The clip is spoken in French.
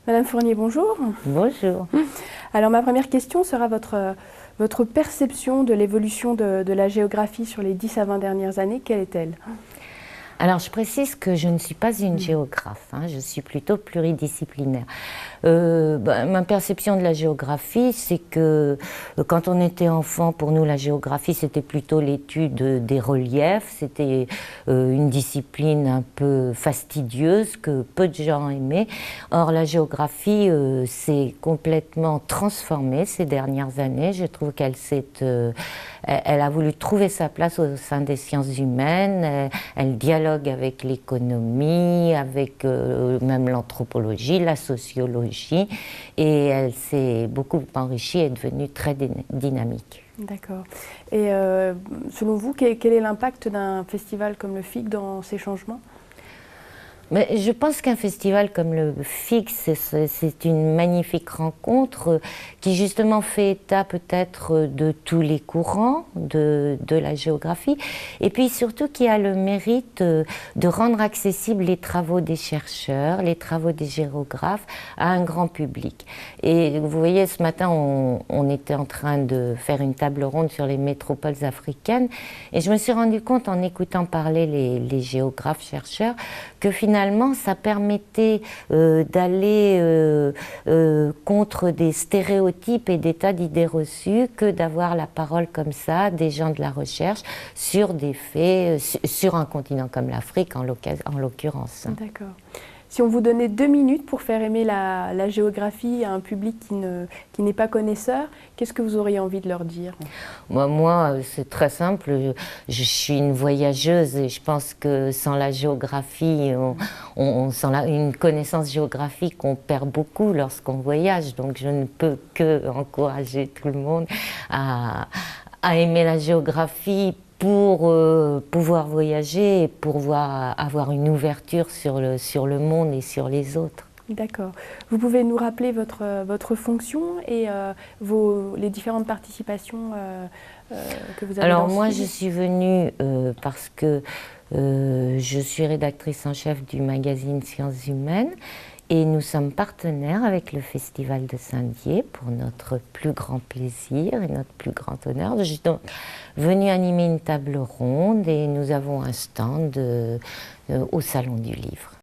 Madame Fournier, bonjour. Bonjour. Alors ma première question sera votre perception de l'évolution de la géographie sur les 10 à 20 dernières années. Quelle est-elle? Alors, je précise que je ne suis pas une géographe, hein, je suis plutôt pluridisciplinaire. Ma perception de la géographie, c'est que quand on était enfant, pour nous, la géographie, c'était plutôt l'étude des reliefs. C'était une discipline un peu fastidieuse que peu de gens aimaient. Or, la géographie s'est complètement transformée ces dernières années. Je trouve qu'elle elle a voulu trouver sa place au sein des sciences humaines. Elle dialogue avec l'économie, avec même l'anthropologie, la sociologie, et elle s'est beaucoup enrichie et est devenue très dynamique. D'accord. Et selon vous, quel est l'impact d'un festival comme le FIC dans ces changements? Mais je pense qu'un festival comme le FIC, c'est une magnifique rencontre qui justement fait état peut-être de tous les courants de la géographie, et puis surtout qui a le mérite de rendre accessibles les travaux des chercheurs, les travaux des géographes à un grand public. Et vous voyez, ce matin, on était en train de faire une table ronde sur les métropoles africaines, et je me suis rendu compte en écoutant parler les géographes, chercheurs, que finalement ça permettait d'aller contre des stéréotypes et des tas d'idées reçues, que d'avoir la parole comme ça des gens de la recherche sur des faits, sur un continent comme l'Afrique en l'occurrence. D'accord. Si on vous donnait 2 minutes pour faire aimer la géographie à un public qui n'est pas connaisseur, qu'est-ce que vous auriez envie de leur dire? Moi, c'est très simple. Je suis une voyageuse et je pense que sans la géographie, sans une connaissance géographique, on perd beaucoup lorsqu'on voyage. Donc je ne peux que encourager tout le monde à aimer la géographie pour pouvoir voyager et pour avoir une ouverture sur le monde et sur les autres. D'accord. Vous pouvez nous rappeler votre fonction et les différentes participations que vous avez Alors dans ce moi, film? je suis venue parce que je suis rédactrice en chef du magazine Sciences Humaines, et nous sommes partenaires avec le Festival de Saint-Dié pour notre plus grand plaisir et notre plus grand honneur. Je suis donc venue animer une table ronde et nous avons un stand au Salon du Livre.